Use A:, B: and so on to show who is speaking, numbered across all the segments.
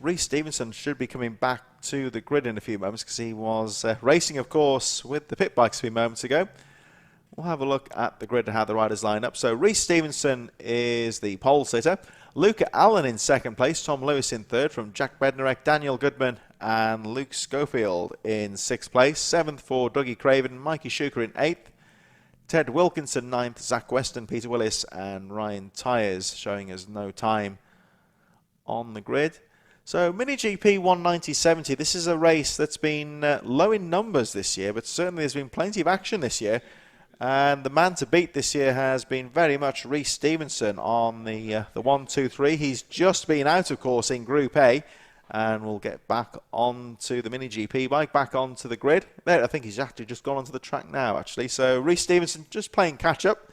A: Reece Stevenson should be coming back to the grid in a few moments because he was racing, of course, with the pit bikes a few moments ago. We'll have a look at the grid and how the riders line up. So Reece Stevenson is the pole sitter. Luca Allen in second place. Tom Lewis in third from Jack Bednarek, Daniel Goodman and Luke Schofield in sixth place. Seventh for Dougie Craven, Mikey Schuker in eighth. Ted Wilkinson ninth, Zach Weston, Peter Willis and Ryan Tyers showing us no time on the grid. So Mini GP 190/70, this is a race that's been low in numbers this year, but certainly there's been plenty of action this year. And the man to beat this year has been very much Reece Stevenson on the 1, 2, 3. He's just been out, of course, in Group A. And we'll get back onto the Mini GP bike, back onto the grid. There, I think he's actually just gone onto the track now, actually. So Reece Stevenson just playing catch-up.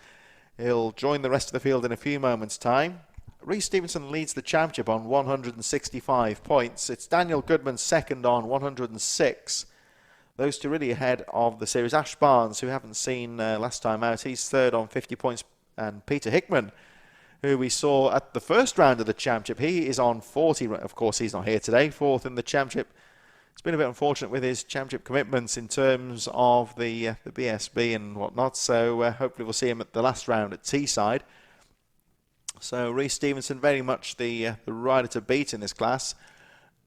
A: He'll join the rest of the field in a few moments' time. Reece Stevenson leads the championship on 165 points. It's Daniel Goodman second on 106. Those two really ahead of the series. Ash Barnes, who haven't seen last time out, he's third on 50 points. And Peter Hickman, who we saw at the first round of the championship, he is on 40. Of course, he's not here today, fourth in the championship. It's been a bit unfortunate with his championship commitments in terms of the BSB and whatnot. So hopefully we'll see him at the last round at Teesside. So Reece Stevenson very much the rider to beat in this class.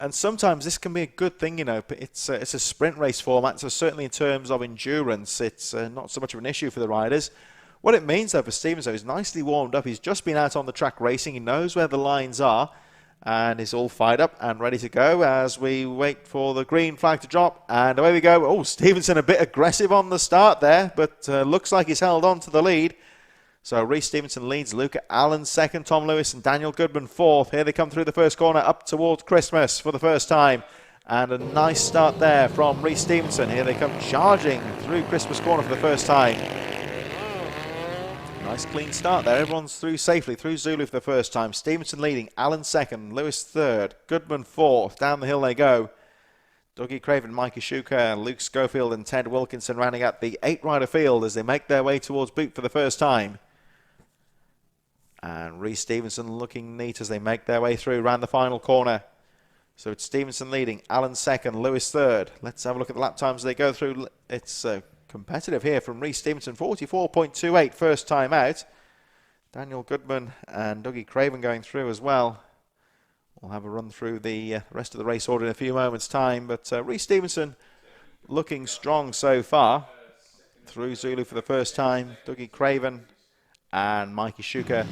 A: And sometimes this can be a good thing, you know. It's a sprint race format, so certainly in terms of endurance, it's not so much of an issue for the riders. What it means, though, for Stevens, though, he's nicely warmed up. He's just been out on the track racing. He knows where the lines are, and is all fired up and ready to go as we wait for the green flag to drop. And away we go. Oh, Stevenson a bit aggressive on the start there, but looks like he's held on to the lead. So Reece Stevenson leads, Luca Allen second, Tom Lewis and Daniel Goodman fourth. Here they come through the first corner up towards Christmas for the first time. And a nice start there from Reece Stevenson. Here they come charging through Christmas corner for the first time. Nice clean start there. Everyone's through safely through Zulu for the first time. Stevenson leading, Allen second, Lewis third, Goodman fourth. Down the hill they go. Dougie Craven, Mikey Schuker, Luke Schofield and Ted Wilkinson rounding out the 8-rider field as they make their way towards Boot for the first time. And Reece Stevenson looking neat as they make their way through around the final corner. So it's Stevenson leading, Allen second, Lewis third. Let's have a look at the lap times as they go through. It's competitive here from Reece Stevenson, 44.28 first time out. Daniel Goodman and Dougie Craven going through as well. We'll have a run through the rest of the race order in a few moments' time. But Reece Stevenson looking strong so far. Through Zulu for the first time, Dougie Craven and Mikey Schuker.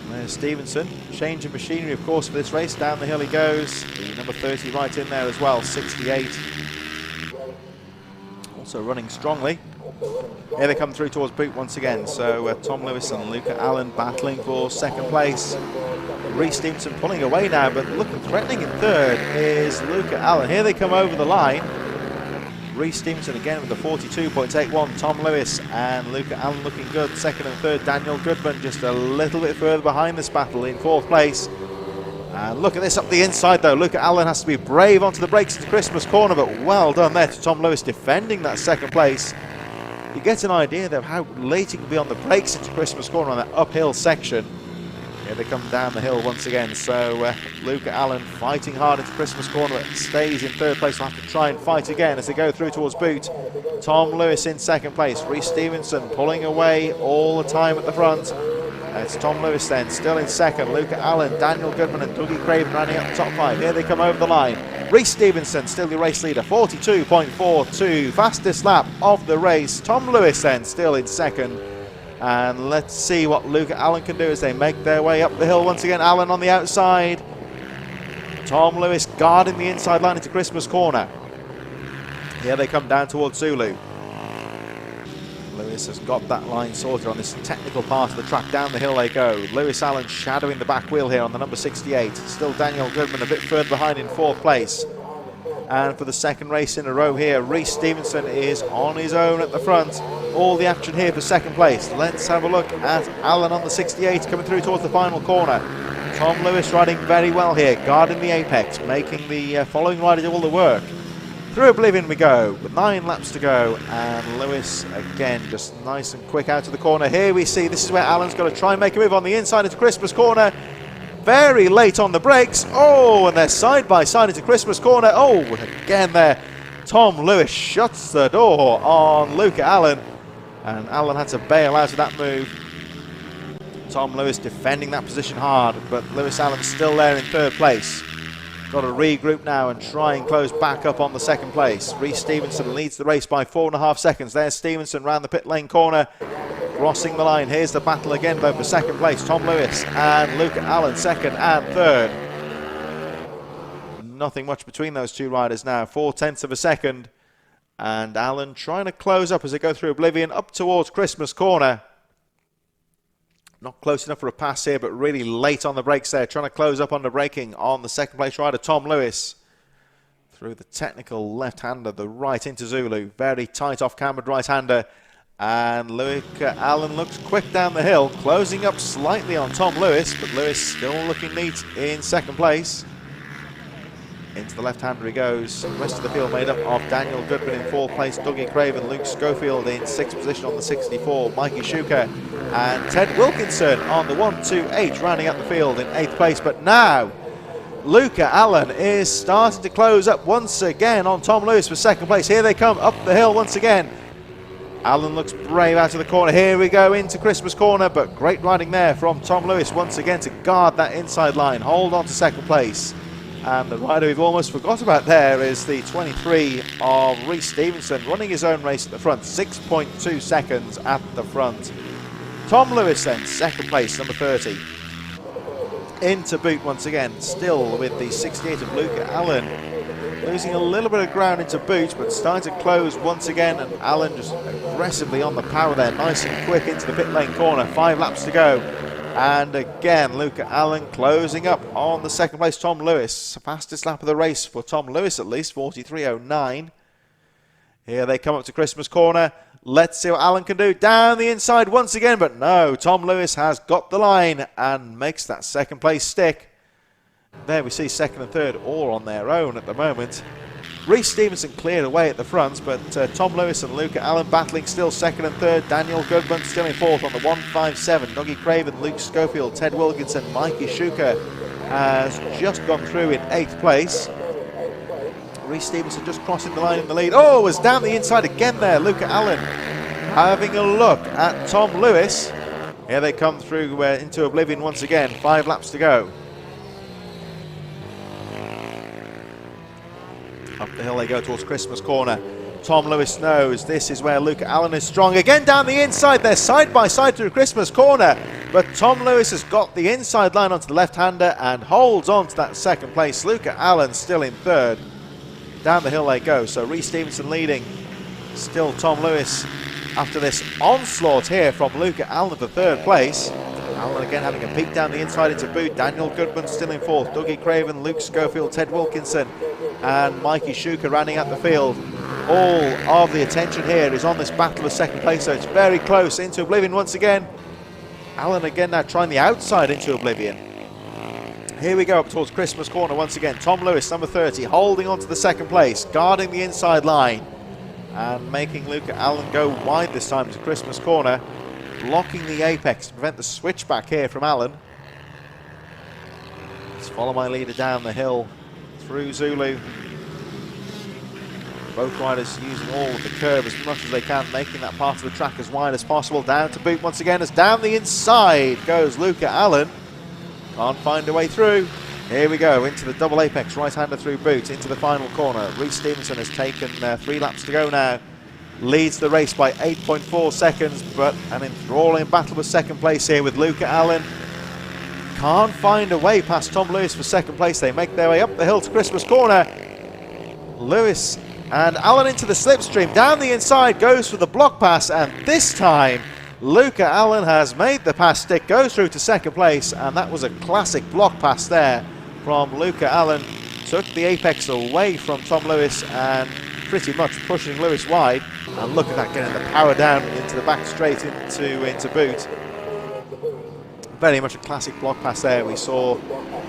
A: There's Stevenson. Change of machinery, of course, for this race. Down the hill he goes. The number 30 right in there as well, 68. Also running strongly. Here they come through towards Boot once again. So Tom Lewis and Luca Allen battling for second place. Reece Stevenson pulling away now, but looking threatening in third is Luca Allen. Here they come over the line. Reece Stevenson again with the 42.81. Tom Lewis and Luca Allen looking good. Second and third, Daniel Goodman just a little bit further behind this battle in fourth place. And look at this up the inside though. Luca Allen has to be brave onto the brakes into Christmas corner, but well done there to Tom Lewis defending that second place. You get an idea of how late he can be on the brakes into Christmas corner on that uphill section. Here they come down the hill once again. So Luca Allen fighting hard into Christmas corner, but stays in third place. Will have to try and fight again as they go through towards Boot. Tom Lewis in second place. Reece Stevenson pulling away all the time at the front. It's Tom Lewis then, still in second. Luca Allen, Daniel Goodman and Dougie Craven running up the top five. Here they come over the line. Reece Stevenson, still the race leader, 42.42. Fastest lap of the race. Tom Lewis then, still in second. And let's see what Luca Allen can do as they make their way up the hill once again. Allen on the outside. Tom Lewis guarding the inside line into Christmas corner. Here they come down towards Zulu. Lewis has got that line sorted on this technical part of the track. Down the hill they go. Lewis Allen shadowing the back wheel here on the number 68. Still Daniel Goodman a bit further behind in fourth place. And for the second race in a row here, Reece Stevenson is on his own at the front. All the action here for second place. Let's have a look at Allen on the 68 coming through towards the final corner. Tom Lewis riding very well here, guarding the apex, making the following rider do all the work. Through Oblivion we go, with 9 laps to go, and Lewis again just nice and quick out of the corner. Here we see, this is where Allen's got to try and make a move on the inside into Christmas corner. very late on the brakes. Oh, and they're side by side into Christmas corner. Oh, again there, Tom Lewis shuts the door on Luca Allen, and Allen had to bail out of that move. Tom Lewis defending that position hard, but Lewis Allen still there in third place. Got to regroup now and try and close back up on the second place. Reece Stevenson leads the race by 4.5 seconds. There's Stevenson round the pit lane corner, crossing the line. Here's the battle again though for second place. Tom Lewis and Luca Allen second and third. Nothing much between those two riders now. 0.4 of a second. And Allen trying to close up as they go through Oblivion up towards Christmas corner. Not close enough for a pass here, but really late on the brakes there. Trying to close up on the braking on the second place rider, Tom Lewis. Through the technical left-hander, the right into Zulu. Very tight off-cambered right-hander. And Luca Allen looks quick down the hill, closing up slightly on Tom Lewis, but Lewis still looking neat in second place. Into the left-hander he goes. The rest of the field made up of Daniel Goodman in fourth place, Dougie Craven, Luke Schofield in sixth position on the 64, Mikey Schuker and Ted Wilkinson on the 1-2-8, rounding up the field in eighth place. But now Luca Allen is starting to close up once again on Tom Lewis for second place. Here they come up the hill once again. Allen looks brave out of the corner. Here we go into Christmas corner, but great riding there from Tom Lewis once again to guard that inside line, hold on to second place. And the rider we've almost forgot about there is the 23 of Reece Stevenson, running his own race at the front, 6.2 seconds at the front. Tom Lewis then, second place, number 30. Into boot once again, still with the 68 of Luca Allen. Losing a little bit of ground into boot, but starting to close once again, and Allen just aggressively on the power there, nice and quick into the pit lane corner, 5 laps to go. And again, Luca Allen closing up on the second place, Tom Lewis. Fastest lap of the race for Tom Lewis at least, 43.09. Here they come up to Christmas corner. Let's see what Allen can do. Down the inside once again, but no, Tom Lewis has got the line and makes that second place stick. There we see second and third all on their own at the moment. Reece Stevenson cleared away at the front, but Tom Lewis and Luca Allen battling still second and third. Daniel Goodman still in fourth on the 157. Dougie Craven, Luke Schofield, Ted Wilkinson, Mikey Schuker has just gone through in eighth place. Reece Stevenson just crossing the line in the lead. Oh, was down the inside again there. Luca Allen having a look at Tom Lewis. Here they come through into Oblivion once again. 5 laps to go. Up the hill they go towards Christmas corner. Tom Lewis knows this is where Luca Allen is strong. Again down the inside, they're side by side through Christmas corner. But Tom Lewis has got the inside line onto the left-hander and holds on to that second place. Luca Allen still in third. Down the hill they go, so Reece Stevenson leading. Still Tom Lewis after this onslaught here from Luca Allen for third place. Allen again having a peek down the inside into boot. Daniel Goodman still in fourth. Dougie Craven, Luke Schofield, Ted Wilkinson and Mikey Schuker rounding out the field. All of the attention here is on this battle of second place, so it's very close into Oblivion once again. Allen again now trying the outside into Oblivion. Here we go up towards Christmas corner once again. Tom Lewis, number 30, holding on to the second place, guarding the inside line and making Luca Allen go wide this time to Christmas corner, blocking the apex to prevent the switchback here from Allen. Let's follow my leader down the hill through Zulu. Both riders using all of the curve as much as they can, making that part of the track as wide as possible. Down to boot once again as down the inside goes Luca Allen. Can't find a way through. Here we go into the double apex, right-hander through boot into the final corner. Reece Stevenson has taken 3 laps to go now. Leads the race by 8.4 seconds, but an enthralling battle for second place here with Luca Allen. Can't find a way past Tom Lewis for second place. They make their way up the hill to Christmas corner. Lewis and Allen into the slipstream. Down the inside goes for the block pass, and this time Luca Allen has made the pass stick, goes through to second place, and that was a classic block pass there from Luca Allen. Took the apex away from Tom Lewis and pretty much pushing Lewis wide. And look at that, getting the power down into the back straight into boot. Very much a classic block pass there. We saw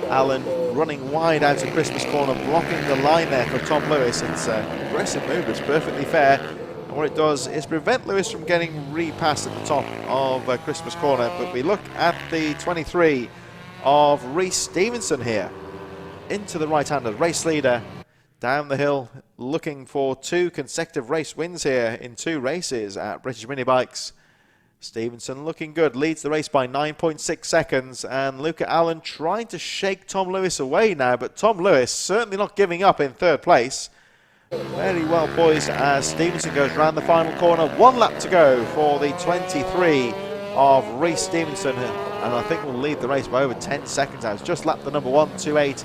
A: Allen running wide out of Christmas corner, blocking the line there for Tom Lewis. It's an aggressive move, it's perfectly fair. And what it does is prevent Lewis from getting repassed at the top of Christmas corner. But we look at the 23 of Reece Stevenson here. Into the right-hander, race leader down the hill, looking for 2 consecutive race wins here in 2 races at British Mini Bikes. Stevenson looking good, leads the race by 9.6 seconds, and Luca Allen trying to shake Tom Lewis away now, but Tom Lewis certainly not giving up in 3rd place. Very well poised as Stevenson goes round the final corner. 1 lap to go for the 23 of Reece Stevenson, and I think will lead the race by over 10 seconds now. It's just lapped the number 128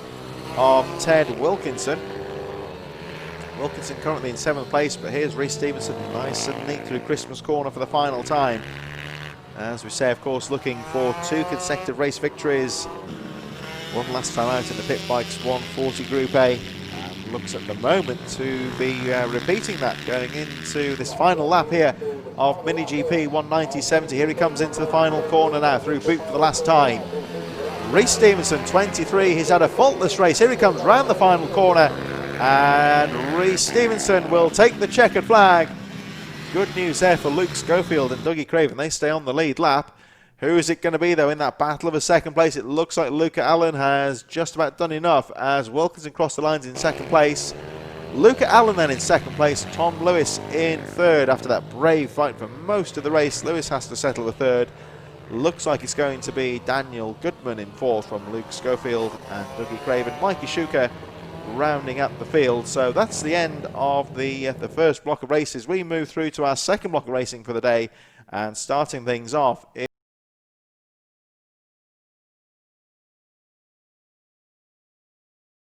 A: of Ted Wilkinson. Wilkinson currently in 7th place, but here's Reece Stevenson nice and neat through Christmas corner for the final time. As we say, of course, looking for 2 consecutive race victories. 1 last time out in the Pit Bikes 140 Group A. And looks at the moment to be repeating that going into this final lap here of Mini GP 190.70. Here he comes into the final corner now through boot for the last time. Reece Stevenson, 23, he's had a faultless race. Here he comes round the final corner. And Reece Stevenson will take the checkered flag. Good news there for Luke Schofield and Dougie Craven. They stay on the lead lap. Who is it going to be, though, in that battle of a 2nd place? It looks like Luca Allen has just about done enough as Wilkinson crossed the lines in 2nd place. Luca Allen then in 2nd place. Tom Lewis in 3rd after that brave fight for most of the race. Lewis has to settle the 3rd. Looks like it's going to be Daniel Goodman in 4th from Luke Schofield and Dougie Craven. Mikey Shuka rounding up the field. So that's the end of the first block of races. We move through to our second block of racing for the day, and starting things off